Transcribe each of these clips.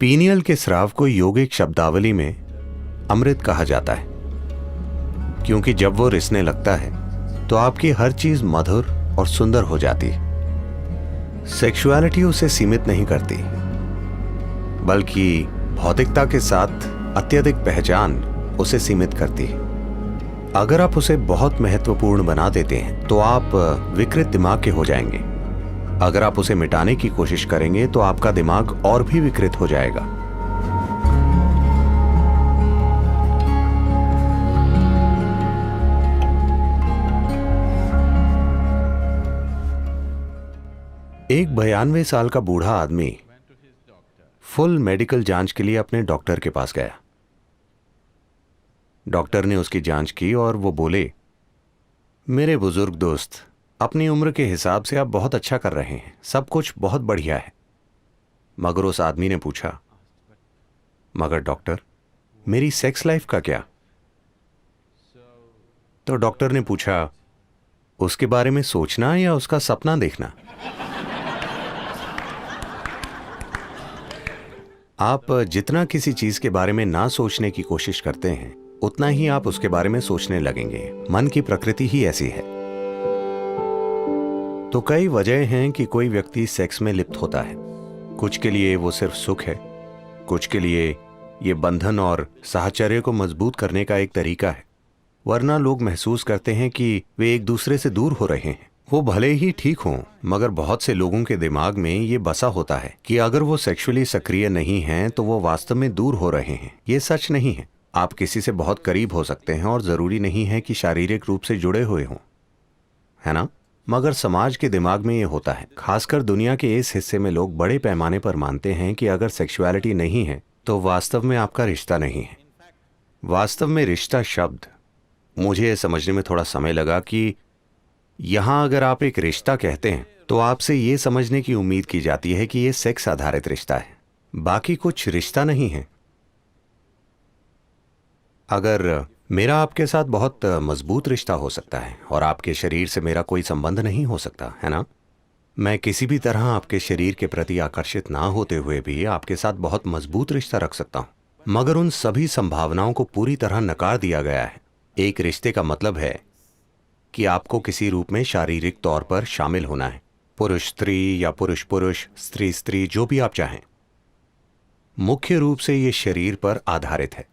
Pineal के स्राव को यौगिक शब्दावली में अमृत कहा जाता है, क्योंकि जब वो रिसने लगता है तो आपकी हर चीज मधुर और सुंदर हो जाती है। सेक्सुअलिटी उसे सीमित नहीं करती, बल्कि भौतिकता के साथ अत्यधिक पहचान उसे सीमित करती है। अगर आप उसे बहुत महत्वपूर्ण बना देते हैं तो आप विकृत दिमाग के हो जाएंगे। अगर आप उसे मिटाने की कोशिश करेंगे तो आपका दिमाग और भी विकृत हो जाएगा। एक 92 साल का बूढ़ा आदमी फुल मेडिकल जांच के लिए अपने डॉक्टर के पास गया। डॉक्टर ने उसकी जांच की और वो बोले, मेरे बुजुर्ग दोस्त, अपनी उम्र के हिसाब से आप बहुत अच्छा कर रहे हैं, सब कुछ बहुत बढ़िया है। मगर उस आदमी ने पूछा, मगर डॉक्टर, मेरी सेक्स लाइफ का क्या? तो डॉक्टर ने पूछा, उसके बारे में सोचना या उसका सपना देखना? आप जितना किसी चीज के बारे में ना सोचने की कोशिश करते हैं, उतना ही आप उसके बारे में सोचने लगेंगे। मन की प्रकृति ही ऐसी है। तो कई वजह हैं कि कोई व्यक्ति सेक्स में लिप्त होता है। कुछ के लिए वो सिर्फ सुख है, कुछ के लिए ये बंधन और साहचर्य को मजबूत करने का एक तरीका है। वरना लोग महसूस करते हैं कि वे एक दूसरे से दूर हो रहे हैं। वो भले ही ठीक हों, मगर बहुत से लोगों के दिमाग में ये बसा होता है कि अगर वो सेक्सुअली सक्रिय नहीं हैं तो वो वास्तव में दूर हो रहे हैं। ये सच नहीं है। आप किसी से बहुत करीब हो सकते हैं और जरूरी नहीं है कि शारीरिक रूप से जुड़े हुए हों, है ना? मगर समाज के दिमाग में ये होता है। खासकर दुनिया के इस हिस्से में लोग बड़े पैमाने पर मानते हैं कि अगर सेक्सुअलिटी नहीं है तो वास्तव में आपका रिश्ता नहीं है। वास्तव में रिश्ता शब्द, मुझे ये समझने में थोड़ा समय लगा कि यहां अगर आप एक रिश्ता कहते हैं तो आपसे ये समझने की उम्मीद की जाती है कि ये सेक्स आधारित रिश्ता है, बाकी कुछ रिश्ता नहीं है। अगर मेरा आपके साथ बहुत मजबूत रिश्ता हो सकता है और आपके शरीर से मेरा कोई संबंध नहीं हो सकता, है ना? मैं किसी भी तरह आपके शरीर के प्रति आकर्षित ना होते हुए भी आपके साथ बहुत मजबूत रिश्ता रख सकता हूं। मगर उन सभी संभावनाओं को पूरी तरह नकार दिया गया है। एक रिश्ते का मतलब है कि आपको किसी रूप में शारीरिक तौर पर शामिल होना है। पुरुष स्त्री या पुरुष पुरुष, स्त्री स्त्री, जो भी आप चाहें। मुख्य रूप से ये शरीर पर आधारित है।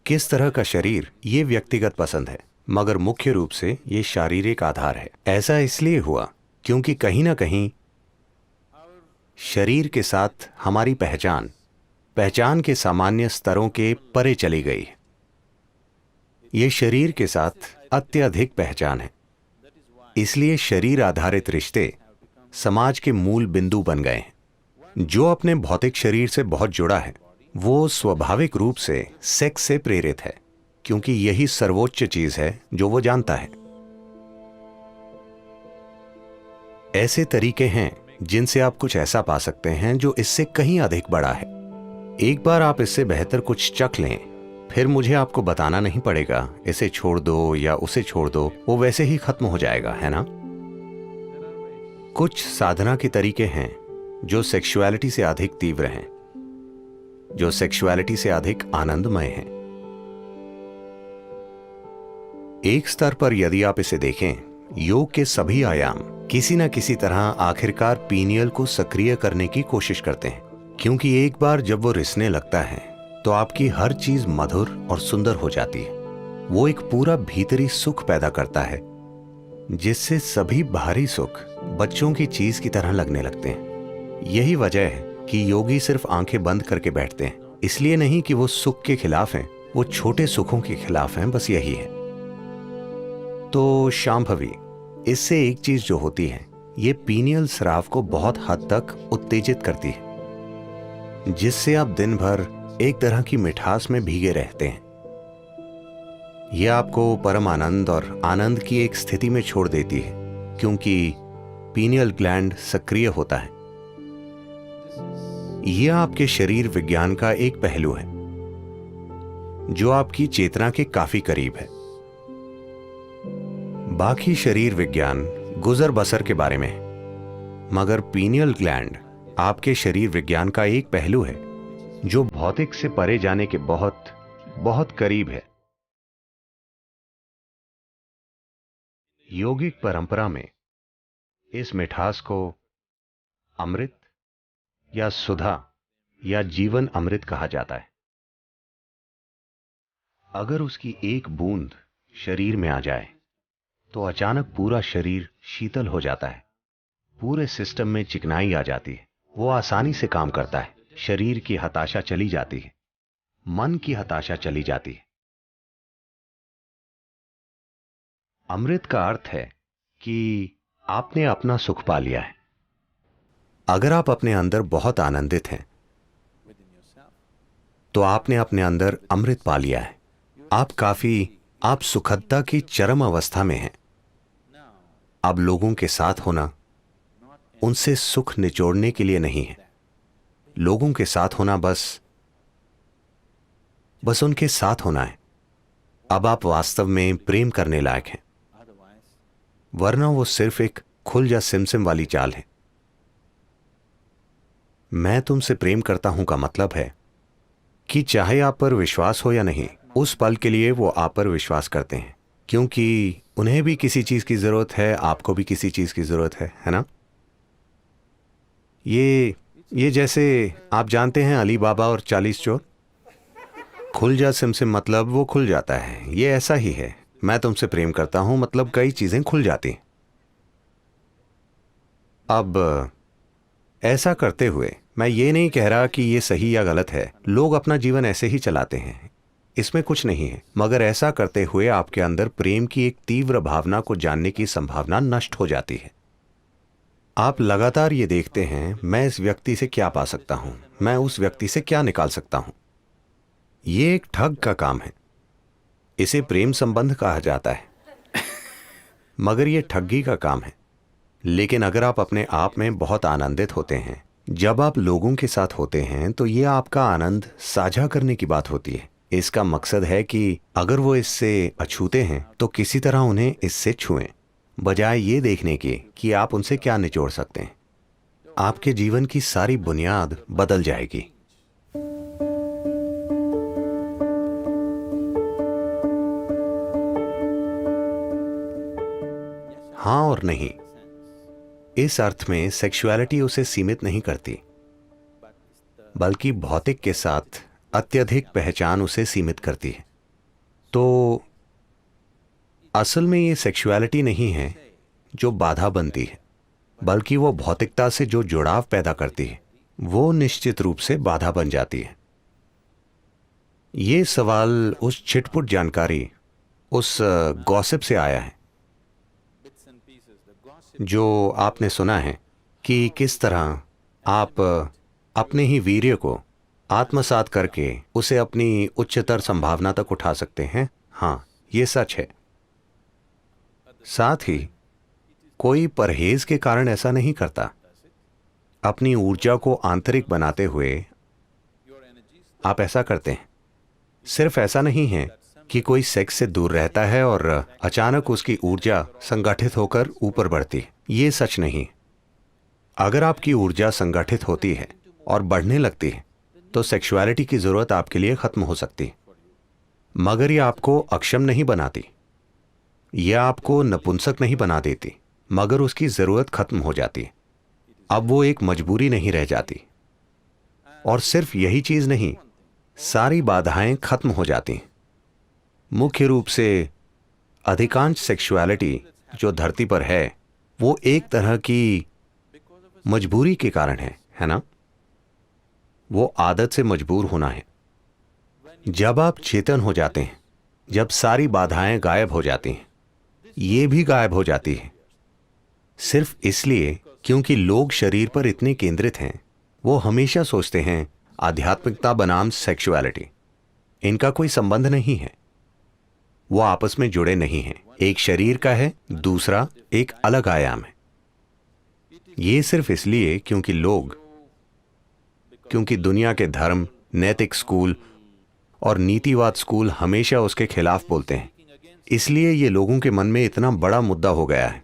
किस तरह का शरीर, ये व्यक्तिगत पसंद है, मगर मुख्य रूप से ये शारीरिक आधार है। ऐसा इसलिए हुआ क्योंकि कहीं ना कहीं शरीर के साथ हमारी पहचान के सामान्य स्तरों के परे चली गई है। ये शरीर के साथ अत्यधिक पहचान है। इसलिए शरीर आधारित रिश्ते समाज के मूल बिंदु बन गए हैं। जो अपने भौतिक शरीर से बहुत जुड़ा है वो स्वाभाविक रूप से सेक्स से प्रेरित है, क्योंकि यही सर्वोच्च चीज है जो वो जानता है। ऐसे तरीके हैं जिनसे आप कुछ ऐसा पा सकते हैं जो इससे कहीं अधिक बड़ा है। एक बार आप इससे बेहतर कुछ चख लें, फिर मुझे आपको बताना नहीं पड़ेगा इसे छोड़ दो या उसे छोड़ दो, वो वैसे ही खत्म हो जाएगा, है ना? कुछ साधना के तरीके हैं जो सेक्सुअलिटी से अधिक तीव्र हैं, जो सेक्सुअलिटी से अधिक आनंदमय हैं। एक स्तर पर यदि आप इसे देखें, योग के सभी आयाम किसी न किसी तरह आखिरकार पीनियल को सक्रिय करने की कोशिश करते हैं, क्योंकि एक बार जब वो रिसने लगता है तो आपकी हर चीज मधुर और सुंदर हो जाती है। वो एक पूरा भीतरी सुख पैदा करता है जिससे सभी बाहरी सुख बच्चों की चीज की तरह लगने लगते हैं। यही वजह है कि योगी सिर्फ आंखें बंद करके बैठते हैं। इसलिए नहीं कि वो सुख के खिलाफ हैं, वो छोटे सुखों के खिलाफ हैं, बस यही है। तो शांभवी, इससे एक चीज जो होती है, ये पीनियल स्राव को बहुत हद तक उत्तेजित करती है, जिससे आप दिन भर एक तरह की मिठास में भीगे रहते हैं। यह आपको परम आनंद और आनंद की एक स्थिति में छोड़ देती है, क्योंकि पीनियल ग्लैंड सक्रिय होता है। यह आपके शरीर विज्ञान का एक पहलू है जो आपकी चेतना के काफी करीब है। बाकी शरीर विज्ञान गुजर बसर के बारे में, मगर पीनियल ग्लैंड आपके शरीर विज्ञान का एक पहलू है जो भौतिक से परे जाने के बहुत बहुत करीब है। योगिक परंपरा में इस मिठास को अमृत या सुधा या जीवन अमृत कहा जाता है। अगर उसकी एक बूंद शरीर में आ जाए तो अचानक पूरा शरीर शीतल हो जाता है, पूरे सिस्टम में चिकनाई आ जाती है, वो आसानी से काम करता है, शरीर की हताशा चली जाती है, मन की हताशा चली जाती है। अमृत का अर्थ है कि आपने अपना सुख पा लिया है। अगर आप अपने अंदर बहुत आनंदित हैं तो आपने अपने अंदर अमृत पा लिया है। आप सुखदता की चरम अवस्था में हैं। अब लोगों के साथ होना उनसे सुख निचोड़ने के लिए नहीं है। लोगों के साथ होना बस उनके साथ होना है। अब आप वास्तव में प्रेम करने लायक हैं, वरना वो सिर्फ एक खुल जा सिमसिम वाली चाल है। मैं तुमसे प्रेम करता हूं का मतलब है कि चाहे आप पर विश्वास हो या नहीं, उस पल के लिए वो आप पर विश्वास करते हैं, क्योंकि उन्हें भी किसी चीज की जरूरत है, आपको भी किसी चीज की जरूरत है ना? ये जैसे आप जानते हैं अली बाबा और 40 चोर। खुल जा सिमसिम मतलब वो खुल जाता है। ये ऐसा ही है। मैं तुमसे प्रेम करता हूं मतलब कई चीजें खुल जाती हैं। अब ऐसा करते हुए मैं ये नहीं कह रहा कि ये सही या गलत है। लोग अपना जीवन ऐसे ही चलाते हैं, इसमें कुछ नहीं है। मगर ऐसा करते हुए आपके अंदर प्रेम की एक तीव्र भावना को जानने की संभावना नष्ट हो जाती है। आप लगातार ये देखते हैं, मैं इस व्यक्ति से क्या पा सकता हूं, मैं उस व्यक्ति से क्या निकाल सकता हूं। ये एक ठग का काम है। इसे प्रेम संबंध कहा जाता है, मगर यह ठगी का काम है। लेकिन अगर आप अपने आप में बहुत आनंदित होते हैं, जब आप लोगों के साथ होते हैं, तो यह आपका आनंद साझा करने की बात होती है। इसका मकसद है कि अगर वो इससे अछूते हैं तो किसी तरह उन्हें इससे छुएं, बजाय ये देखने के कि आप उनसे क्या निचोड़ सकते हैं। आपके जीवन की सारी बुनियाद बदल जाएगी। हाँ और नहीं। इस अर्थ में सेक्सुअलिटी उसे सीमित नहीं करती, बल्कि भौतिक के साथ अत्यधिक पहचान उसे सीमित करती है। तो असल में ये सेक्सुअलिटी नहीं है जो बाधा बनती है, बल्कि वो भौतिकता से जो जुड़ाव पैदा करती है, वो निश्चित रूप से बाधा बन जाती है। ये सवाल उस छिटपुट जानकारी, उस गॉसिप से आया है जो आपने सुना है कि किस तरह आप अपने ही वीर्य को आत्मसात करके उसे अपनी उच्चतर संभावना तक उठा सकते हैं। हाँ, ये सच है। साथ ही कोई परहेज के कारण ऐसा नहीं करता। अपनी ऊर्जा को आंतरिक बनाते हुए आप ऐसा करते हैं। सिर्फ ऐसा नहीं है कि कोई सेक्स से दूर रहता है और अचानक उसकी ऊर्जा संगठित होकर ऊपर बढ़ती है। ये सच नहीं। अगर आपकी ऊर्जा संगठित होती है और बढ़ने लगती है तो सेक्सुअलिटी की जरूरत आपके लिए खत्म हो सकती है। मगर ये आपको अक्षम नहीं बनाती, यह आपको नपुंसक नहीं बना देती, मगर उसकी जरूरत खत्म हो जाती है। अब वो एक मजबूरी नहीं रह जाती। और सिर्फ यही चीज नहीं, सारी बाधाएं खत्म हो जाती हैं। मुख्य रूप से अधिकांश सेक्सुअलिटी जो धरती पर है, वो एक तरह की मजबूरी के कारण है ना? वो आदत से मजबूर होना है। जब आप चेतन हो जाते हैं, जब सारी बाधाएं गायब हो जाती हैं, ये भी गायब हो जाती है। सिर्फ इसलिए क्योंकि लोग शरीर पर इतने केंद्रित हैं, वो हमेशा सोचते हैं आध्यात्मिकता बनाम सेक्सुअलिटी, इनका कोई संबंध नहीं है, वो आपस में जुड़े नहीं हैं। एक शरीर का है, दूसरा एक अलग आयाम है। ये सिर्फ इसलिए क्योंकि दुनिया के धर्म, नैतिक स्कूल और नीतिवाद स्कूल हमेशा उसके खिलाफ बोलते हैं। इसलिए ये लोगों के मन में इतना बड़ा मुद्दा हो गया है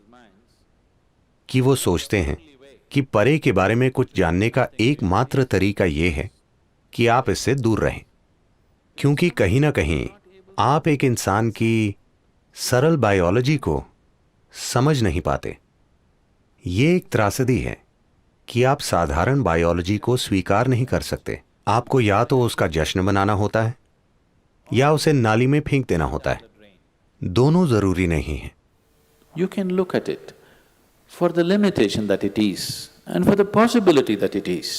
कि वो सोचते हैं कि परे के बारे में कुछ जानने का एकमात्र तरीका यह है कि आप इससे दूर रहें, क्योंकि कहीं ना कहीं आप एक इंसान की सरल बायोलॉजी को समझ नहीं पाते। ये एक त्रासदी है कि आप साधारण बायोलॉजी को स्वीकार नहीं कर सकते। आपको या तो उसका जश्न मनाना होता है या उसे नाली में फेंक देना होता है। दोनों जरूरी नहीं है। You can look at it for the limitation that it is and for the possibility that it is.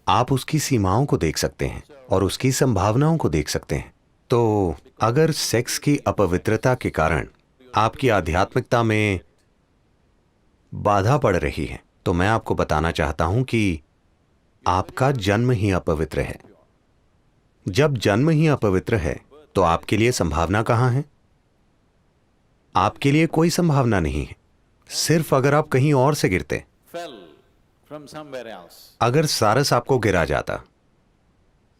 आप उसकी सीमाओं को देख सकते हैं और उसकी संभावनाओं को देख सकते हैं। तो अगर सेक्स की अपवित्रता के कारण आपकी आध्यात्मिकता में बाधा पड़ रही है, तो मैं आपको बताना चाहता हूं कि आपका जन्म ही अपवित्र है। जब जन्म ही अपवित्र है तो आपके लिए संभावना कहां है? आपके लिए कोई संभावना नहीं है, सिर्फ अगर आप कहीं और से गिरते। Fell from somewhere else. अगर सारस आपको गिरा जाता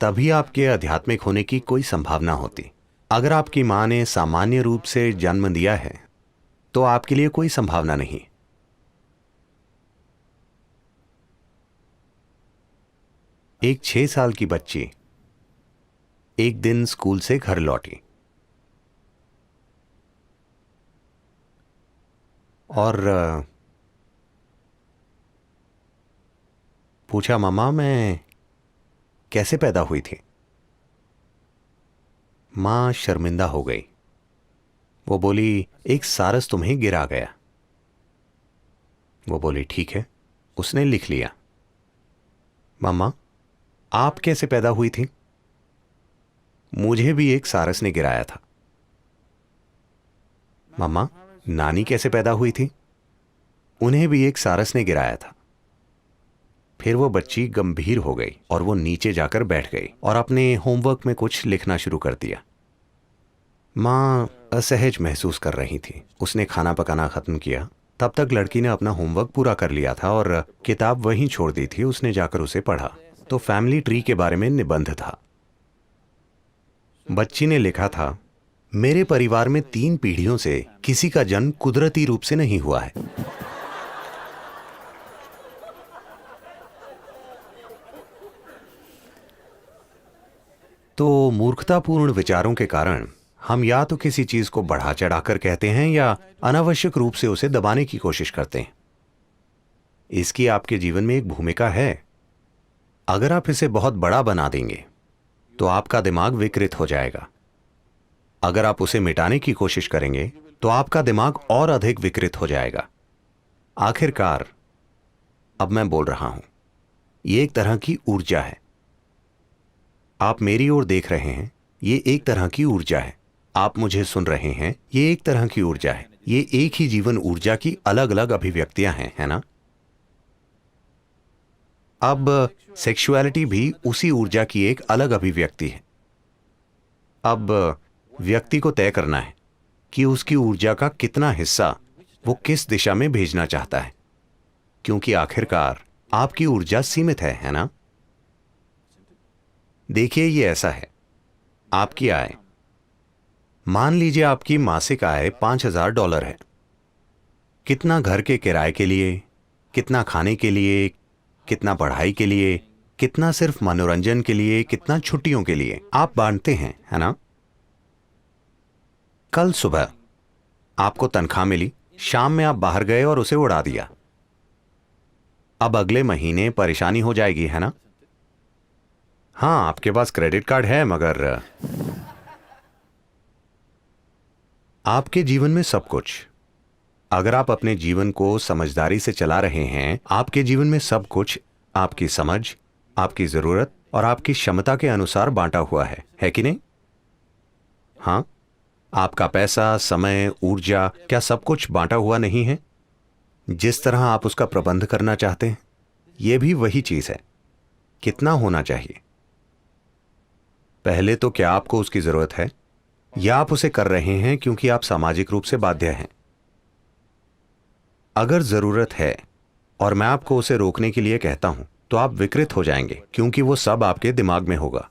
तभी आपके आध्यात्मिक होने की कोई संभावना होती। अगर आपकी मां ने सामान्य रूप से जन्म दिया है तो आपके लिए कोई संभावना नहीं। एक 6 साल की बच्ची एक दिन स्कूल से घर लौटी और पूछा, मम्मा मैं कैसे पैदा हुई थी? मां शर्मिंदा हो गई। वो बोली, एक सारस तुम्हें गिरा गया। वो बोली, ठीक है, उसने लिख लिया। मम्मा आप कैसे पैदा हुई थी? मुझे भी एक सारस ने गिराया था। मम्मा नानी कैसे पैदा हुई थी? उन्हें भी एक सारस ने गिराया था। फिर वो बच्ची गंभीर हो गई और वो नीचे जाकर बैठ गई और अपने होमवर्क में कुछ लिखना शुरू कर दिया। मां असहज महसूस कर रही थी। उसने खाना पकाना खत्म किया। तब तक लड़की ने अपना होमवर्क पूरा कर लिया था और किताब वहीं छोड़ दी थी। उसने जाकर उसे पढ़ा तो फैमिली ट्री के बारे में निबंध था। बच्ची ने लिखा था, मेरे परिवार में 3 पीढ़ियों से किसी का जन्म कुदरती रूप से नहीं हुआ है। तो मूर्खतापूर्ण विचारों के कारण हम या तो किसी चीज को बढ़ा चढ़ाकर कहते हैं या अनावश्यक रूप से उसे दबाने की कोशिश करते हैं। इसकी आपके जीवन में एक भूमिका है। अगर आप इसे बहुत बड़ा बना देंगे तो आपका दिमाग विकृत हो जाएगा। अगर आप उसे मिटाने की कोशिश करेंगे तो आपका दिमाग और अधिक विकृत हो जाएगा। आखिरकार अब मैं बोल रहा हूं, यह एक तरह की ऊर्जा है। आप मेरी ओर देख रहे हैं, ये एक तरह की ऊर्जा है। आप मुझे सुन रहे हैं, ये एक तरह की ऊर्जा है। ये एक ही जीवन ऊर्जा की अलग अलग अभिव्यक्तियां हैं, है ना? अब सेक्सुअलिटी भी उसी ऊर्जा की एक अलग अभिव्यक्ति है। अब व्यक्ति को तय करना है कि उसकी ऊर्जा का कितना हिस्सा वो किस दिशा में भेजना चाहता है, क्योंकि आखिरकार आपकी ऊर्जा सीमित है ना? देखिए, ये ऐसा है, आपकी आय, मान लीजिए आपकी मासिक आय $5000 है। कितना घर के किराए के लिए, कितना खाने के लिए, कितना पढ़ाई के लिए, कितना सिर्फ मनोरंजन के लिए, कितना छुट्टियों के लिए आप बांटते हैं, है ना? कल सुबह आपको तनख्वाह मिली, शाम में आप बाहर गए और उसे उड़ा दिया। अब अगले महीने परेशानी हो जाएगी, है ना? हाँ, आपके पास क्रेडिट कार्ड है, मगर आपके जीवन में सब कुछ, अगर आप अपने जीवन को समझदारी से चला रहे हैं, आपके जीवन में सब कुछ आपकी समझ, आपकी जरूरत और आपकी क्षमता के अनुसार बांटा हुआ है कि नहीं? हाँ, आपका पैसा, समय, ऊर्जा, क्या सब कुछ बांटा हुआ नहीं है? जिस तरह आप उसका प्रबंध करना चाहते हैं, यह भी वही चीज है। कितना होना चाहिए? पहले तो क्या आपको उसकी जरूरत है, या आप उसे कर रहे हैं क्योंकि आप सामाजिक रूप से बाध्य हैं? अगर जरूरत है और मैं आपको उसे रोकने के लिए कहता हूं तो आप विकृत हो जाएंगे, क्योंकि वो सब आपके दिमाग में होगा।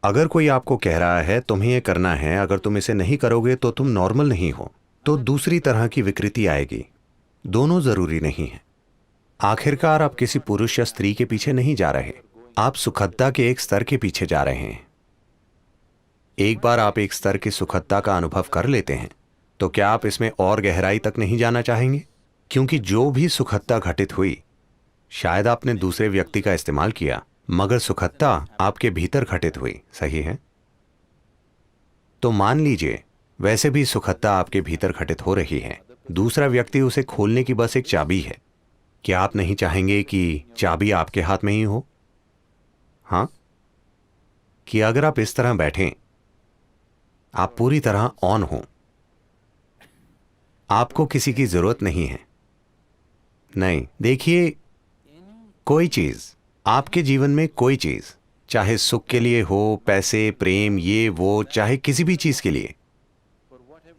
अगर कोई आपको कह रहा है तुम्हें यह करना है, अगर तुम इसे नहीं करोगे तो तुम नॉर्मल नहीं हो, तो दूसरी तरह की विकृति आएगी। दोनों जरूरी नहीं है। आखिरकार आप किसी पुरुष या स्त्री के पीछे नहीं जा रहे, आप सुखदता के एक स्तर के पीछे जा रहे हैं। एक बार आप एक स्तर की सुखदता का अनुभव कर लेते हैं तो क्या आप इसमें और गहराई तक नहीं जाना चाहेंगे? क्योंकि जो भी सुखदता घटित हुई, शायद आपने दूसरे व्यक्ति का इस्तेमाल किया, मगर सुखदता आपके भीतर घटित हुई, सही है? तो मान लीजिए वैसे भी सुखदता आपके भीतर घटित हो रही है, दूसरा व्यक्ति उसे खोलने की बस एक चाबी है। क्या आप नहीं चाहेंगे कि चाबी आपके हाथ में ही हो? हाँ, कि अगर आप इस तरह बैठें, आप पूरी तरह ऑन हो, आपको किसी की जरूरत नहीं है। नहीं, देखिए, कोई चीज, आपके जीवन में कोई चीज, चाहे सुख के लिए हो, पैसे, प्रेम, ये वो, चाहे किसी भी चीज के लिए,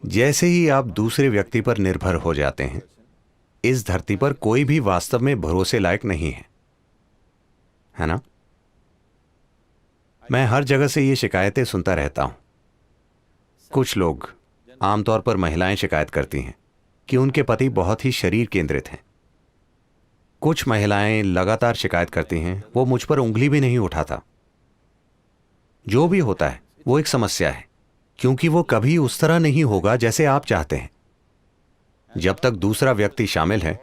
जैसे ही आप दूसरे व्यक्ति पर निर्भर हो जाते हैं, इस धरती पर कोई भी वास्तव में भरोसे लायक नहीं है ना? मैं हर जगह से ये शिकायतें सुनता रहता हूं। कुछ लोग, आमतौर पर महिलाएं, शिकायत करती हैं कि उनके पति बहुत ही शरीर केंद्रित हैं। कुछ महिलाएं लगातार शिकायत करती हैं, वो मुझ पर उंगली भी नहीं उठाता। जो भी होता है वो एक समस्या है, क्योंकि वो कभी उस तरह नहीं होगा जैसे आप चाहते हैं। जब तक दूसरा व्यक्ति शामिल है,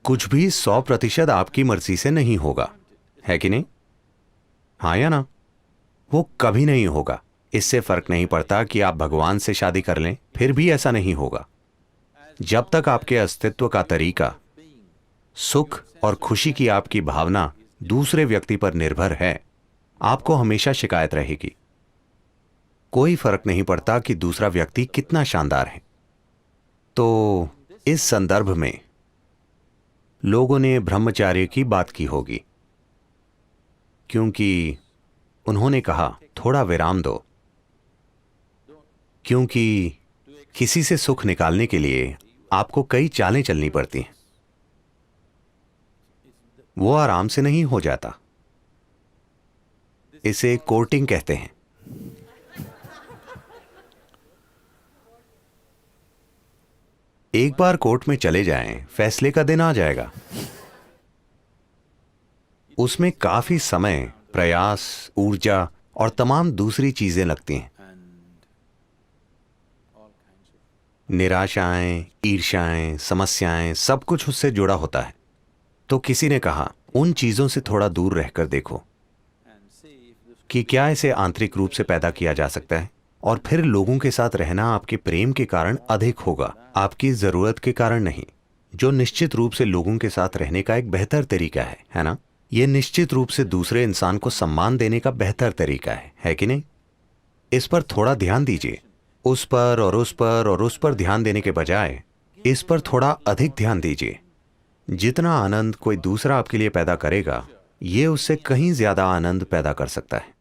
कुछ भी 100% आपकी मर्जी से नहीं होगा, है कि नहीं? हाँ या ना? वो कभी नहीं होगा। इससे फर्क नहीं पड़ता कि आप भगवान से शादी कर लें, फिर भी ऐसा नहीं होगा। जब तक आपके अस्तित्व का तरीका, सुख और खुशी की आपकी भावना दूसरे व्यक्ति पर निर्भर है, आपको हमेशा शिकायत रहेगी। कोई फर्क नहीं पड़ता कि दूसरा व्यक्ति कितना शानदार है। तो इस संदर्भ में लोगों ने ब्रह्मचार्य की बात की होगी, क्योंकि उन्होंने कहा थोड़ा विराम दो, क्योंकि किसी से सुख निकालने के लिए आपको कई चालें चलनी पड़ती हैं। वो आराम से नहीं हो जाता। इसे कोर्टिंग कहते हैं। एक बार कोर्ट में चले जाएं, फैसले का दिन आ जाएगा। उसमें काफी समय, प्रयास, ऊर्जा और तमाम दूसरी चीजें लगती हैं। निराशाएं, ईर्ष्याएं, समस्याएं, सब कुछ उससे जुड़ा होता है। तो किसी ने कहा, उन चीजों से थोड़ा दूर रहकर देखो कि क्या इसे आंतरिक रूप से पैदा किया जा सकता है, और फिर लोगों के साथ रहना आपके प्रेम के कारण अधिक होगा, आपकी जरूरत के कारण नहीं, जो निश्चित रूप से लोगों के साथ रहने का एक बेहतर तरीका है ना? यह निश्चित रूप से दूसरे इंसान को सम्मान देने का बेहतर तरीका है कि नहीं? इस पर थोड़ा ध्यान दीजिए। उस पर और उस पर और उस पर ध्यान देने के बजाय इस पर थोड़ा अधिक ध्यान दीजिए। जितना आनंद कोई दूसरा आपके लिए पैदा करेगा, ये उससे कहीं ज्यादा आनंद पैदा कर सकता है।